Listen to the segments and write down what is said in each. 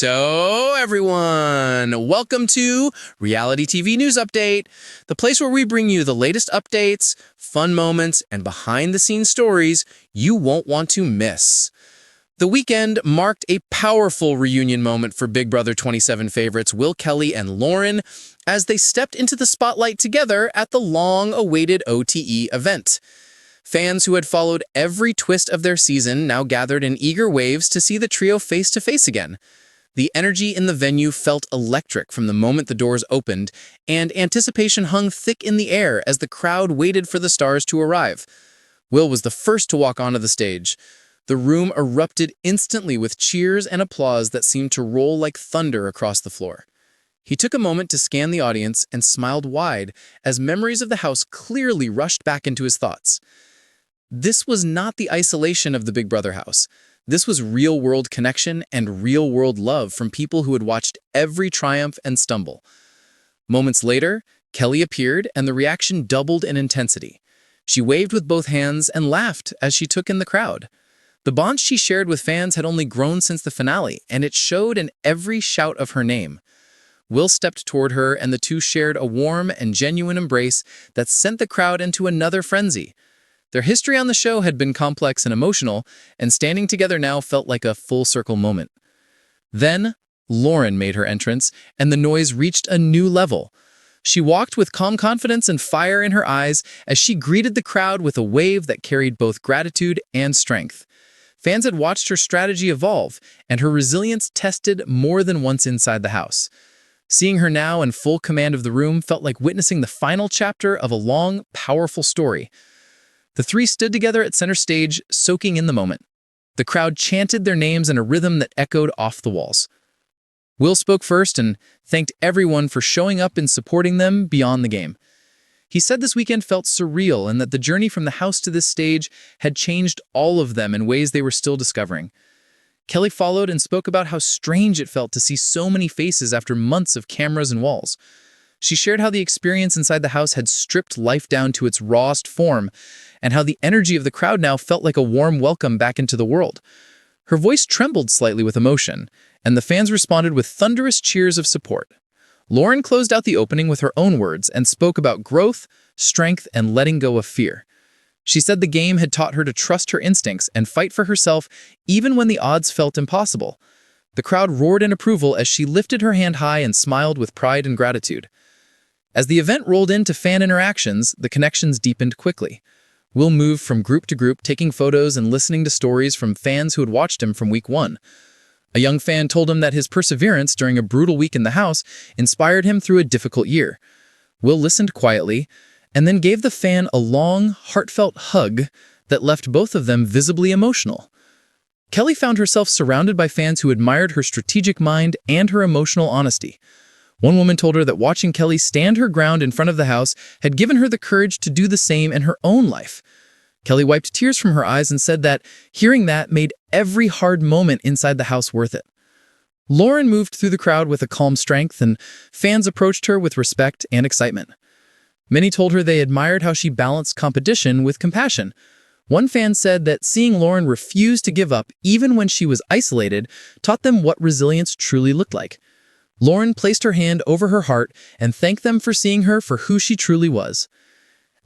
So, everyone, welcome to Reality TV News Update, the place where we bring you the latest updates, fun moments, and behind-the-scenes stories you won't want to miss. The weekend marked a powerful reunion moment for Big Brother 27 favorites Will, Kelley, and Lauren as they stepped into the spotlight together at the long-awaited OTE event. Fans who had followed every twist of their season now gathered in eager waves to see the trio face-to-face again. The energy in the venue felt electric from the moment the doors opened, and anticipation hung thick in the air as the crowd waited for the stars to arrive. Will was the first to walk onto the stage. The room erupted instantly with cheers and applause that seemed to roll like thunder across the floor. He took a moment to scan the audience and smiled wide as memories of the house clearly rushed back into his thoughts. This was not the isolation of the Big Brother house. This was real-world connection and real-world love from people who had watched every triumph and stumble. Moments later, Kelley appeared and the reaction doubled in intensity. She waved with both hands and laughed as she took in the crowd. The bond she shared with fans had only grown since the finale, and it showed in every shout of her name. Will stepped toward her and the two shared a warm and genuine embrace that sent the crowd into another frenzy. Their history on the show had been complex and emotional, and standing together now felt like a full-circle moment. Then, Lauren made her entrance, and the noise reached a new level. She walked with calm confidence and fire in her eyes as she greeted the crowd with a wave that carried both gratitude and strength. Fans had watched her strategy evolve, and her resilience tested more than once inside the house. Seeing her now in full command of the room felt like witnessing the final chapter of a long, powerful story. The three stood together at center stage, soaking in the moment. The crowd chanted their names in a rhythm that echoed off the walls. Will spoke first and thanked everyone for showing up and supporting them beyond the game. He said this weekend felt surreal and that the journey from the house to this stage had changed all of them in ways they were still discovering. Kelley followed and spoke about how strange it felt to see so many faces after months of cameras and walls. She shared how the experience inside the house had stripped life down to its rawest form, and how the energy of the crowd now felt like a warm welcome back into the world. Her voice trembled slightly with emotion, and the fans responded with thunderous cheers of support. Lauren closed out the opening with her own words and spoke about growth, strength, and letting go of fear. She said the game had taught her to trust her instincts and fight for herself even when the odds felt impossible. The crowd roared in approval as she lifted her hand high and smiled with pride and gratitude. As the event rolled into fan interactions, the connections deepened quickly. Will moved from group to group, taking photos and listening to stories from fans who had watched him from week one. A young fan told him that his perseverance during a brutal week in the house inspired him through a difficult year. Will listened quietly, and then gave the fan a long, heartfelt hug that left both of them visibly emotional. Kelley found herself surrounded by fans who admired her strategic mind and her emotional honesty. One woman told her that watching Kelley stand her ground in front of the house had given her the courage to do the same in her own life. Kelley wiped tears from her eyes and said that hearing that made every hard moment inside the house worth it. Lauren moved through the crowd with a calm strength, and fans approached her with respect and excitement. Many told her they admired how she balanced competition with compassion. One fan said that seeing Lauren refuse to give up even when she was isolated taught them what resilience truly looked like. Lauren placed her hand over her heart and thanked them for seeing her for who she truly was.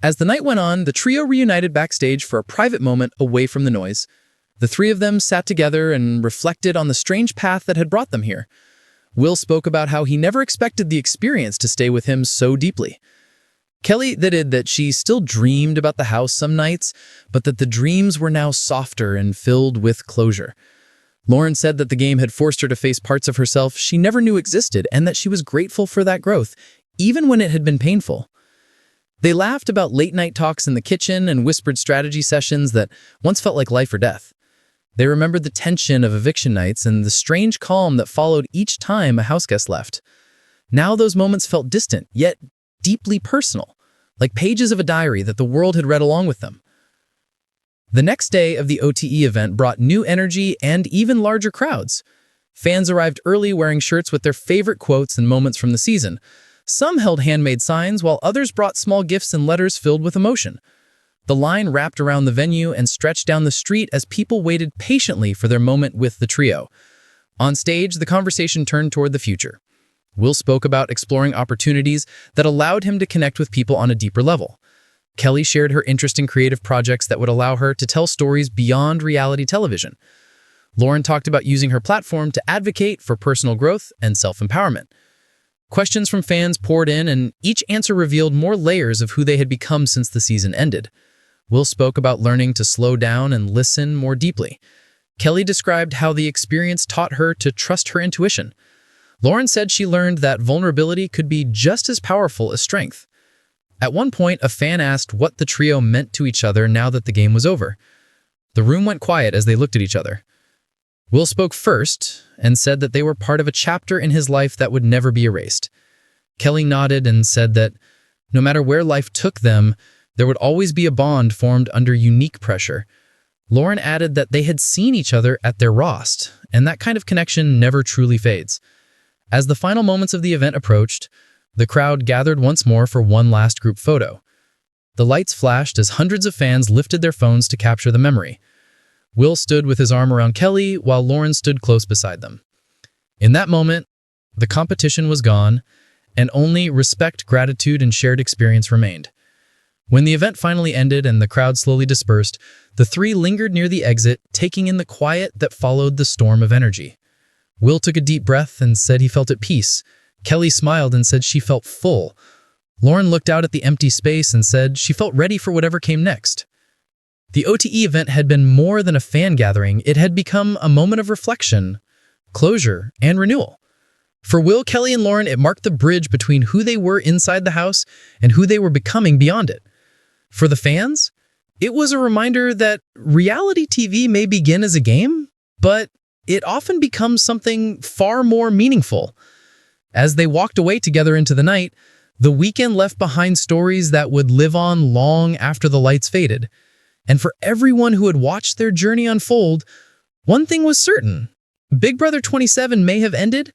As the night went on, the trio reunited backstage for a private moment away from the noise. The three of them sat together and reflected on the strange path that had brought them here. Will spoke about how he never expected the experience to stay with him so deeply. Kelley added that she still dreamed about the house some nights, but that the dreams were now softer and filled with closure. Lauren said that the game had forced her to face parts of herself she never knew existed and that she was grateful for that growth, even when it had been painful. They laughed about late-night talks in the kitchen and whispered strategy sessions that once felt like life or death. They remembered the tension of eviction nights and the strange calm that followed each time a houseguest left. Now those moments felt distant, yet deeply personal, like pages of a diary that the world had read along with them. The next day of the OTE event brought new energy and even larger crowds. Fans arrived early wearing shirts with their favorite quotes and moments from the season. Some held handmade signs, while others brought small gifts and letters filled with emotion. The line wrapped around the venue and stretched down the street as people waited patiently for their moment with the trio. On stage, the conversation turned toward the future. Will spoke about exploring opportunities that allowed him to connect with people on a deeper level. Kelley shared her interest in creative projects that would allow her to tell stories beyond reality television. Lauren talked about using her platform to advocate for personal growth and self-empowerment. Questions from fans poured in, and each answer revealed more layers of who they had become since the season ended. Will spoke about learning to slow down and listen more deeply. Kelley described how the experience taught her to trust her intuition. Lauren said she learned that vulnerability could be just as powerful as strength. At one point, a fan asked what the trio meant to each other now that the game was over. The room went quiet as they looked at each other. Will spoke first and said that they were part of a chapter in his life that would never be erased. Kelley nodded and said that no matter where life took them, there would always be a bond formed under unique pressure. Lauren added that they had seen each other at their rawest, and that kind of connection never truly fades. As the final moments of the event approached, the crowd gathered once more for one last group photo. The lights flashed as hundreds of fans lifted their phones to capture the memory. Will stood with his arm around Kelley while Lauren stood close beside them. In that moment, the competition was gone, and only respect, gratitude, and shared experience remained. When the event finally ended and the crowd slowly dispersed, the three lingered near the exit, taking in the quiet that followed the storm of energy. Will took a deep breath and said he felt at peace. Kelley smiled and said she felt full. Lauren looked out at the empty space and said she felt ready for whatever came next. The OTE event had been more than a fan gathering. It had become a moment of reflection, closure, and renewal. For Will, Kelley, and Lauren, it marked the bridge between who they were inside the house and who they were becoming beyond it. For the fans, it was a reminder that reality TV may begin as a game, but it often becomes something far more meaningful. As they walked away together into the night, the weekend left behind stories that would live on long after the lights faded. And for everyone who had watched their journey unfold, one thing was certain. Big Brother 27 may have ended,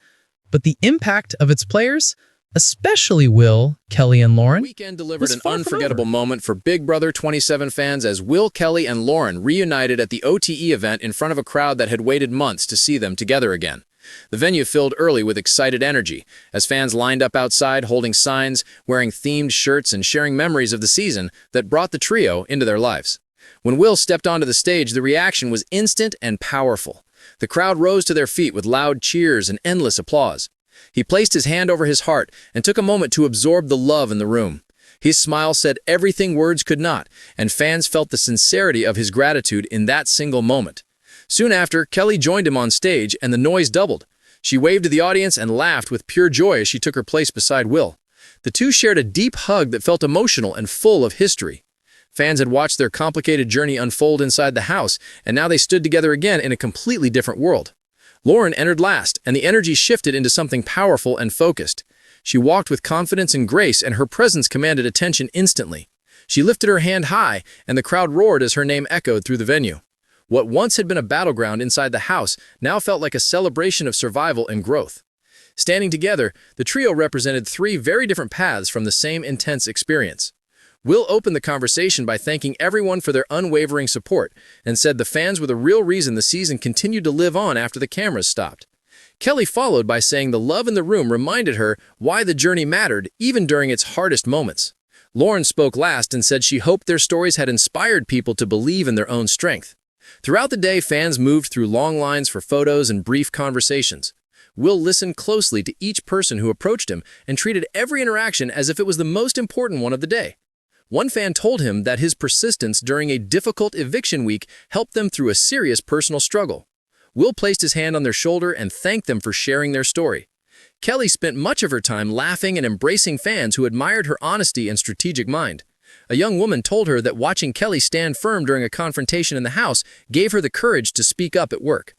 but the impact of its players, especially Will, Kelley, and Lauren, The weekend delivered an unforgettable moment for Big Brother 27 fans as Will, Kelley, and Lauren reunited at the OTE event in front of a crowd that had waited months to see them together again. The venue filled early with excited energy, as fans lined up outside holding signs, wearing themed shirts, and sharing memories of the season that brought the trio into their lives. When Will stepped onto the stage, the reaction was instant and powerful. The crowd rose to their feet with loud cheers and endless applause. He placed his hand over his heart and took a moment to absorb the love in the room. His smile said everything words could not, and fans felt the sincerity of his gratitude in that single moment. Soon after, Kelley joined him on stage, and the noise doubled. She waved to the audience and laughed with pure joy as she took her place beside Will. The two shared a deep hug that felt emotional and full of history. Fans had watched their complicated journey unfold inside the house, and now they stood together again in a completely different world. Lauren entered last, and the energy shifted into something powerful and focused. She walked with confidence and grace, and her presence commanded attention instantly. She lifted her hand high, and the crowd roared as her name echoed through the venue. What once had been a battleground inside the house now felt like a celebration of survival and growth. Standing together, the trio represented three very different paths from the same intense experience. Will opened the conversation by thanking everyone for their unwavering support and said the fans were the real reason the season continued to live on after the cameras stopped. Kelley followed by saying the love in the room reminded her why the journey mattered even during its hardest moments. Lauren spoke last and said she hoped their stories had inspired people to believe in their own strength. Throughout the day, fans moved through long lines for photos and brief conversations. Will listened closely to each person who approached him and treated every interaction as if it was the most important one of the day. One fan told him that his persistence during a difficult eviction week helped them through a serious personal struggle. Will placed his hand on their shoulder and thanked them for sharing their story. Kelley spent much of her time laughing and embracing fans who admired her honesty and strategic mind. A young woman told her that watching Kelley stand firm during a confrontation in the house gave her the courage to speak up at work.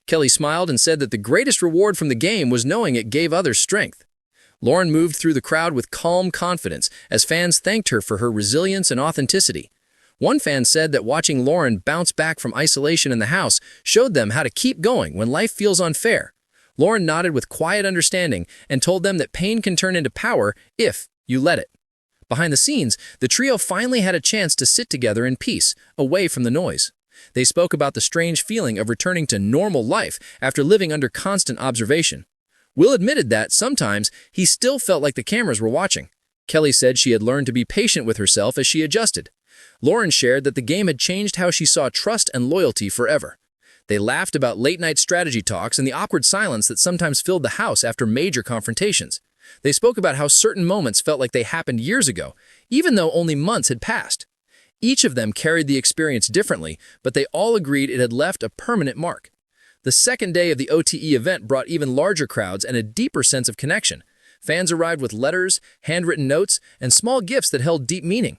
Kelley smiled and said that the greatest reward from the game was knowing it gave others strength. Lauren moved through the crowd with calm confidence as fans thanked her for her resilience and authenticity. One fan said that watching Lauren bounce back from isolation in the house showed them how to keep going when life feels unfair. Lauren nodded with quiet understanding and told them that pain can turn into power if you let it. Behind the scenes, the trio finally had a chance to sit together in peace, away from the noise. They spoke about the strange feeling of returning to normal life after living under constant observation. Will admitted that, sometimes, he still felt like the cameras were watching. Kelley said she had learned to be patient with herself as she adjusted. Lauren shared that the game had changed how she saw trust and loyalty forever. They laughed about late-night strategy talks and the awkward silence that sometimes filled the house after major confrontations. They spoke about how certain moments felt like they happened years ago, even though only months had passed. Each of them carried the experience differently, but they all agreed it had left a permanent mark. The second day of the OTE event brought even larger crowds and a deeper sense of connection. Fans arrived with letters, handwritten notes, and small gifts that held deep meaning.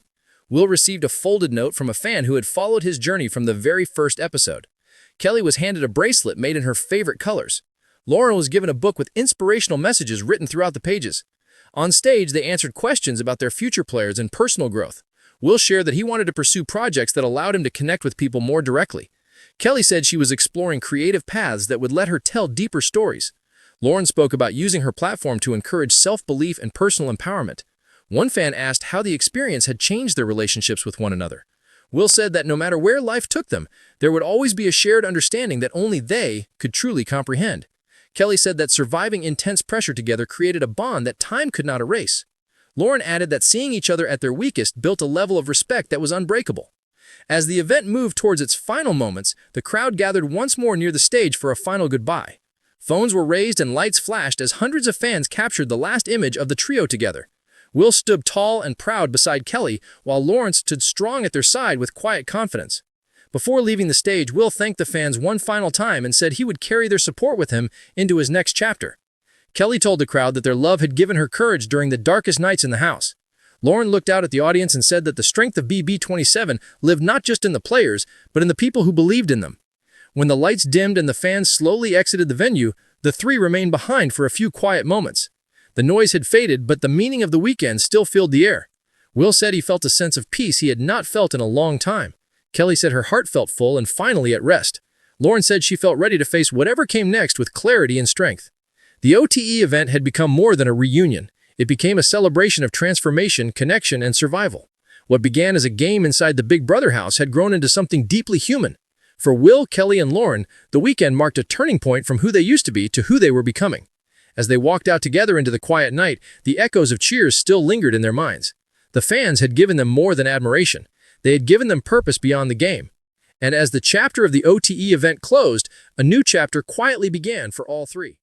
Will received a folded note from a fan who had followed his journey from the very first episode. Kelley was handed a bracelet made in her favorite colors. Lauren was given a book with inspirational messages written throughout the pages. On stage, they answered questions about their future players and personal growth. Will shared that he wanted to pursue projects that allowed him to connect with people more directly. Kelley said she was exploring creative paths that would let her tell deeper stories. Lauren spoke about using her platform to encourage self-belief and personal empowerment. One fan asked how the experience had changed their relationships with one another. Will said that no matter where life took them, there would always be a shared understanding that only they could truly comprehend. Kelley said that surviving intense pressure together created a bond that time could not erase. Lauren added that seeing each other at their weakest built a level of respect that was unbreakable. As the event moved towards its final moments, the crowd gathered once more near the stage for a final goodbye. Phones were raised and lights flashed as hundreds of fans captured the last image of the trio together. Will stood tall and proud beside Kelley, while Lauren stood strong at their side with quiet confidence. Before leaving the stage, Will thanked the fans one final time and said he would carry their support with him into his next chapter. Kelley told the crowd that their love had given her courage during the darkest nights in the house. Lauren looked out at the audience and said that the strength of BB27 lived not just in the players, but in the people who believed in them. When the lights dimmed and the fans slowly exited the venue, the three remained behind for a few quiet moments. The noise had faded, but the meaning of the weekend still filled the air. Will said he felt a sense of peace he had not felt in a long time. Kelley said her heart felt full and finally at rest. Lauren said she felt ready to face whatever came next with clarity and strength. The OTE event had become more than a reunion. It became a celebration of transformation, connection, and survival. What began as a game inside the Big Brother house had grown into something deeply human. For Will, Kelley, and Lauren, the weekend marked a turning point from who they used to be to who they were becoming. As they walked out together into the quiet night, the echoes of cheers still lingered in their minds. The fans had given them more than admiration. They had given them purpose beyond the game. And as the chapter of the OTE event closed, a new chapter quietly began for all three.